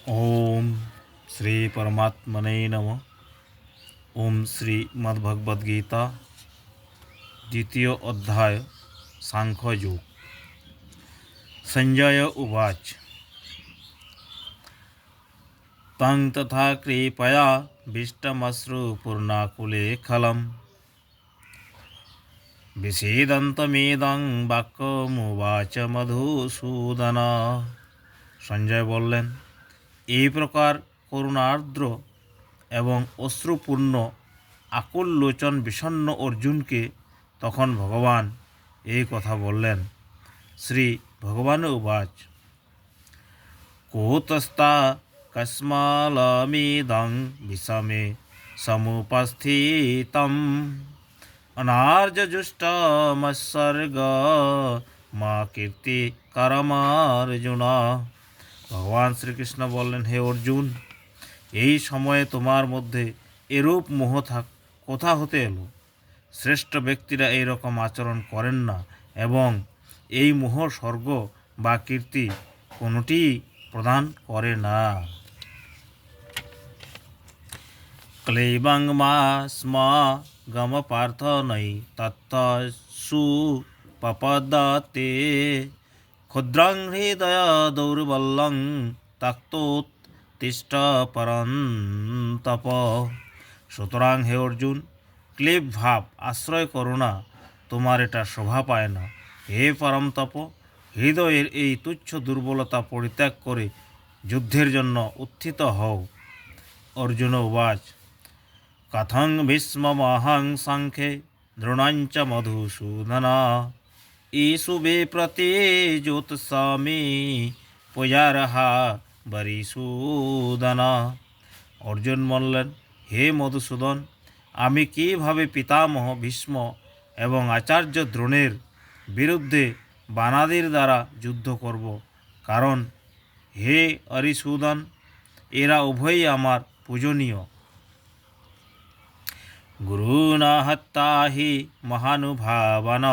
ओम श्री परमात्मने नमः। ओम श्रीमद्भगवद्गीता द्वितीय अध्याय सांख्ययोग। संजय उवाच तं तथा कृपया भीष्टमश्रुपूर्णाकुले खलम् विषेदन्तमेदं वाक्यमुवाच मधुसूदन। সঞ্জয় বললেন, এই প্রকার করুণার্দ্র এবং অশ্রুপূর্ণ আকুল লোচন বিষণ্ণ অর্জুনকে তখন ভগবান এই কথা বললেন। শ্রী ভগবান উবাচ কুতস্তা কস্মালমিদং বিষমে সমুপস্থিতম অনার্যজুষ্টমৎসর্গ মা কীর্তি করমার্জুন। ভগবান শ্রীকৃষ্ণ বললেন, হে অর্জুন, এই সময়ে তোমার মধ্যে এরূপ মোহ কোথা হতে এলো? শ্রেষ্ঠ ব্যক্তিরা এই রকম আচরণ করেন না এবং এই মোহ স্বর্গ বা কীর্তি কোনোটি প্রদান করে না। ক্লেবং মা স্ম গম পার্থ নৈ তত্ত্বসু পপদতে ক্ষুদ্রং হৃদয় দৌর্বল্যং তিষ্ঠ পরন্তপ। সুতরাং হে অর্জুন, ক্লেব ভাব আশ্রয় করো না, তোমার এটা শোভা পায় না। হে পরমতপ, হৃদয়ের এই তুচ্ছ দুর্বলতা পরিত্যাগ করে যুদ্ধের জন্য উত্থিত হও। অর্জুন উবাচ কথং ভীষ্মমহং সাংখ্যে দ্রোণঞ্চ মধুসূদন ঈশুবে প্রতি জ্যোৎস্বামী পূজারহা বরিসূদন। অর্জুন বললেন, হে মধুসূদন, আমি কিভাবে পিতামহ ভীষ্ম এবং আচার্য দ্রোণের বিরুদ্ধে বানাদির দ্বারা যুদ্ধ করব? কারণ হে অরিসূদন, এরা উভয়ই আমার পূজনীয়। গুরুণা হত্যা হি মহানুভাবন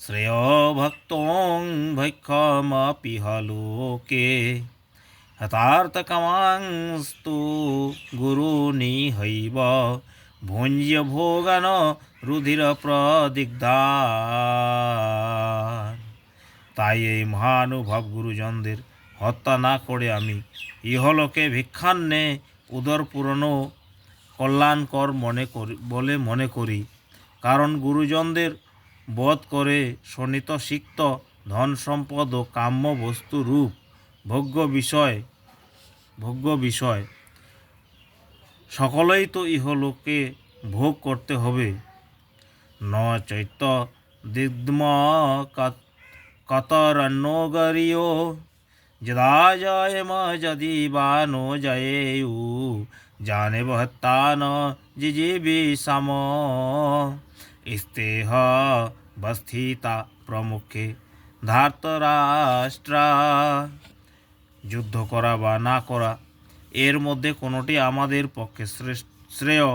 শ্রেয় ভক্তং ভৈক্ষমপিহ লোকে হতার্থকামাংস্তু গুরুনিহৈব ভুঞ্জ্য ভোগন রুধির প্রদিগ্ধান। তাই এই মহানুভব গুরুজনদের হত্যা না করে আমি ইহলোকে ভিক্ষান্নে উদর পূরণও কল্যাণকর মনে করি। কারণ গুরুজনদের বধ করে শোণিত সিক্ত ধন সম্পদ ও কাম্য বস্তু রূপ ভোগ্য বিষয় সকলেই তো ইহলোকে ভোগ করতে হবে। ন চৈত্য দিগ্ম কতরন্নগরীয় যদা জয়ম যদি বা নো জয়েয়ু জানে বহত্তান জিজিবি সম স্তেহ বস্থিতা প্রমুখে ধার্তরাষ্ট্রা। যুদ্ধ করা বা না করা এর মধ্যে কোনোটি আমাদের পক্ষে শ্রেয়,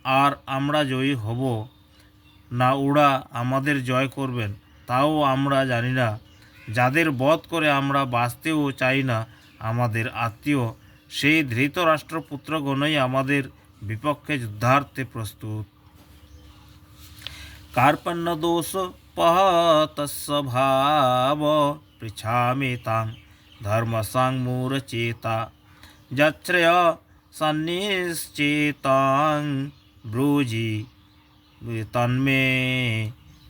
আর আমরা জয়ী হব না ওরা আমাদের জয় করবেন তাও আমরা জানি না। যাদের বধ করে আমরা বাঁচতেও চাই না, আমাদের আত্মীয় সেই ধৃতরাষ্ট্রপুত্রগণই আমাদের বিপক্ষে যুদ্ধার্থে প্রস্তুত। কার্পণ্য দোষ পহতস্বভাব পৃচ্ছামি তাং ধর্মসংমূঢ়চেতা যচ্ছ্রেয় সন্নিশ্চেতাং ব্রূজি তন্মে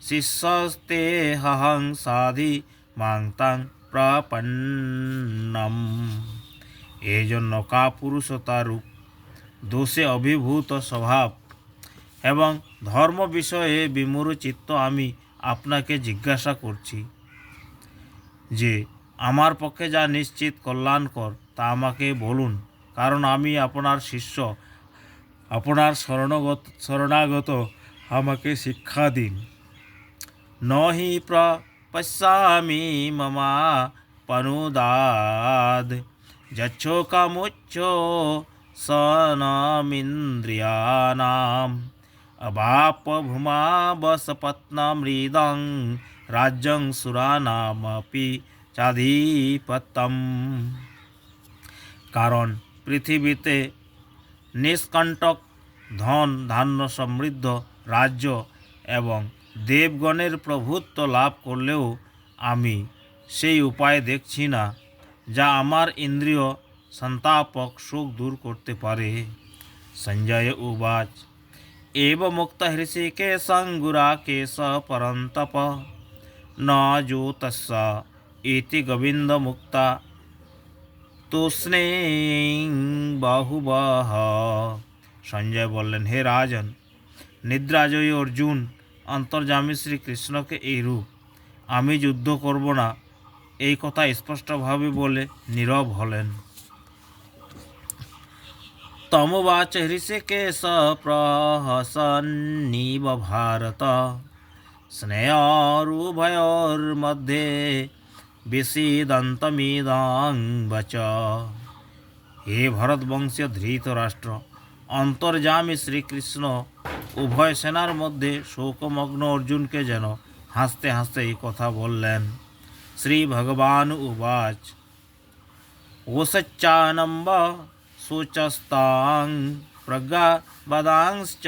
শিষ্যস্তেহং সাধি মাং তাং প্রপন্নম। এই জন্য কাপুরুষতারূপ দোষে অভিভূত স্বভাব এবং ধর্ম বিষয়ে বিমূঢ় চিত্ত আমি আপনাকে জিজ্ঞাসা করছি যে আমার পক্ষে যা নিশ্চিত কল্যাণকর তা আমাকে বলুন, কারণ আমি আপনার শিষ্য, আপনার শরণাগত, আমাকে শিক্ষা দিন। নহি প্রপশ্যামি মমাপনুদাদ যচ্ছোকামুচ্চ সনমিন্দ্রিয়ানাম অবাপ ভূমা বসপত্নমৃদং রাজ্যং সুরানামপি চাধিপত্যম। কারণ পৃথিবীতে নিষ্কণ্টক ধন ধান্য সমৃদ্ধ রাজ্য এবং দেবগণের প্রভুত্ব লাভ করলেও আমি সেই উপায় দেখছি না যা আমার ইন্দ্রিয় সন্তাপক সুখ দূর করতে পারে। সঞ্জয় উবাচ एव मुक्त हृषिकेशं गुराकेश परन्तप न ज्योतस्स इति गोविन्दमुक्ता তুষ্ণেং বাহুবহ। সঞ্জয় বললেন, হে রাজন, নিদ্রাজয়ী অর্জুন অন্তর্যামী শ্রীকৃষ্ণকে এই রূপ আমি যুদ্ধ করব না এই কথা স্পষ্টভাবে বলে নীরব হলেন। তমোবাচ হৃষিকেশ প্রহসন্নিব ভারত স্নেহরুভয়োর্মধ্যে বিষীদন্তমিদং বচ। হে ভরতবংশীয় ধৃতরাষ্ট্র, অন্তর্যামী শ্রীকৃষ্ণ উভয় সেনার মধ্যে শোকমগ্ন অর্জুনকে যেন হাসতে হাসতে এই কথা বললেন। শ্রী ভগবান উবাচ ওসচ্চানম্ব শুচস্তাং প্রজ্ঞাবদাংশ্চ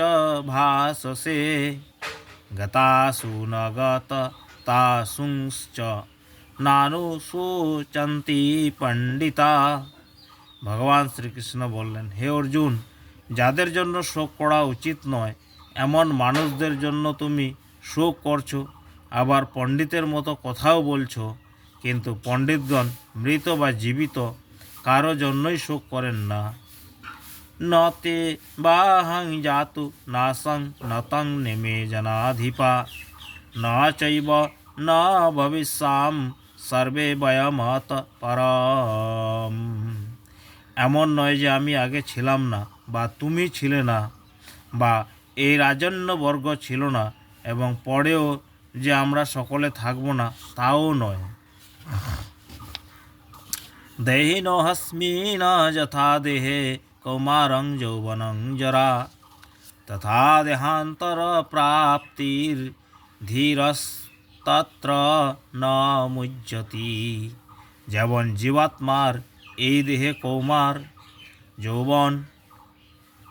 ভাসসে গতাসু ন গতাসুংশ্চ নানুশোচন্তি পণ্ডিতা। ভগবান শ্রীকৃষ্ণ বললেন, হে অর্জুন, যাদের জন্য শোক করা উচিত নয় এমন মানুষদের জন্য তুমি শোক করছো, আবার পণ্ডিতের মতো কথাও বলছো। কিন্তু পণ্ডিতগণ মৃত বা জীবিত কারো জন্যই শোক করেন না। নতে বাহং জাতু নাসং নতং নেমে জনাধিপা ন চৈব ন ভবিষ্যাম সর্বে বয়মত পরম। এমন নয় যে আমি আগে ছিলাম না বা তুমি ছিলে না বা এই রাজন্যবর্গ ছিল না এবং পরেও যে আমরা সকলে থাকব না তাও নয়। দেহিনো হস্মিন যথা দেহে কৌমারং যৌবনং জরা তথা দেহান্তর প্রাপ্তির ধীরস্তত্র ন মুহ্যতি। যেমন জীবাত্মার এই দেহে কৌমার, যৌবন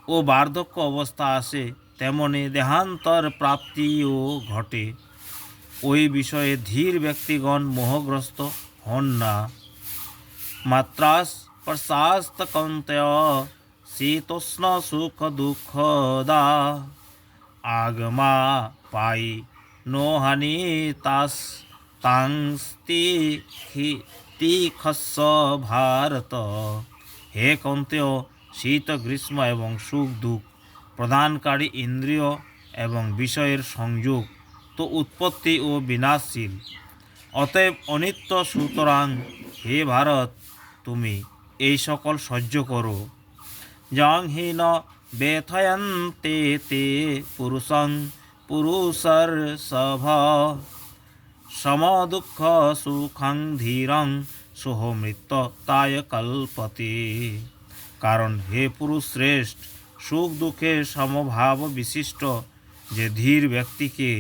ও বার্ধক্য অবস্থা আসে, তেমনি দেহান্তর প্রাপ্তিও ঘটে। ওই বিষয়ে ধীর ব্যক্তিগণ মোহগ্রস্ত হন না। মাত্রাস প্রশাস্ত কৌন্তেয় শীতোষ্ণ সুখ দুঃখদা আগমা পাই নো হানি তাস তাংস্তি তিখস্য ভারত। হে কৌন্তেয়, শীত গ্রীষ্ম এবং সুখ দুঃখ প্রদানকারী ইন্দ্রিয় এবং বিষয়ের সংযোগ তো উৎপত্তি ও বিনাশশীল, অতএব অনিত্য। সুতরাং হে ভারত, তুমি এই সকল সহ্য করো। যং হি ন ব্যথয়ন্তে তে পুরুষং পুরুষর সভ সমদুঃখ সুখং ধীরং সোহমৃত্যতায় কল্পতে। কারণ হে পুরুষ শ্রেষ্ঠ, সুখ দুঃখে সমভাব বিশিষ্ট যে ধীর ব্যক্তিকে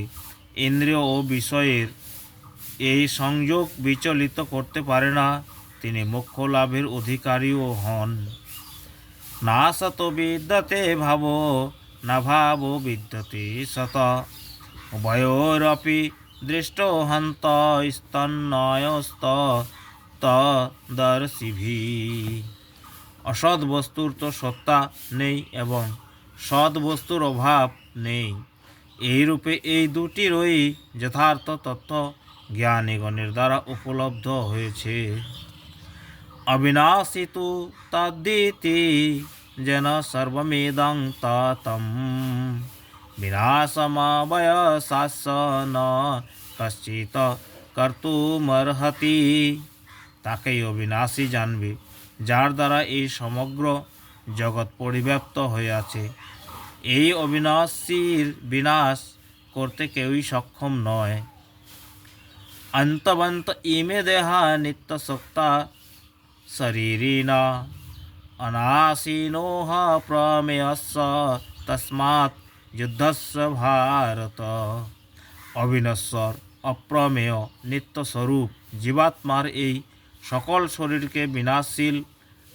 ইন্দ্রিয় ও বিষয়ের এই সংযোগ বিচলিত করতে পারে না, তিনি মোক্ষ লাভের অধিকারীও হন। না সত বিদ্যতে ভাব না ভাব বিদ্যতে সত উভয়োরপি দৃষ্ট হন্ত স্তন্নয়স্ত তদর্শিভি। অসৎ বস্তুর তো সত্তা নেই এবং সৎ বস্তুর অভাব নেই। এইরূপে এই দুটিরই যথার্থ তথ্য জ্ঞানীগণের দ্বারা উপলব্ধ হয়েছে। অবিনাশী তু তদ্দিতি যেন সর্বমেদং ততম বিনাশমাবয়সাস্য ন কশ্চিৎ কর্তুমর্হতি। তাকেই অবিনাশী জানবে যার দ্বারা এই সমগ্র জগৎ পরিব্যাপ্ত হয়ে আছে। এই অবিনাশীর বিনাশ করতে কেউই সক্ষম নয়। অন্তবন্ত ইমে দেহা নিত্যসুক্তা শরীরিণা অনাশীনোহ প্রমেয়স্য তস্মাৎ যুদ্ধস্য ভারত। অবিনশ্বর, অপ্রমেয়, নিত্যস্বরূপ জীবাত্মার এই সকল শরীরকে বিনাশশীল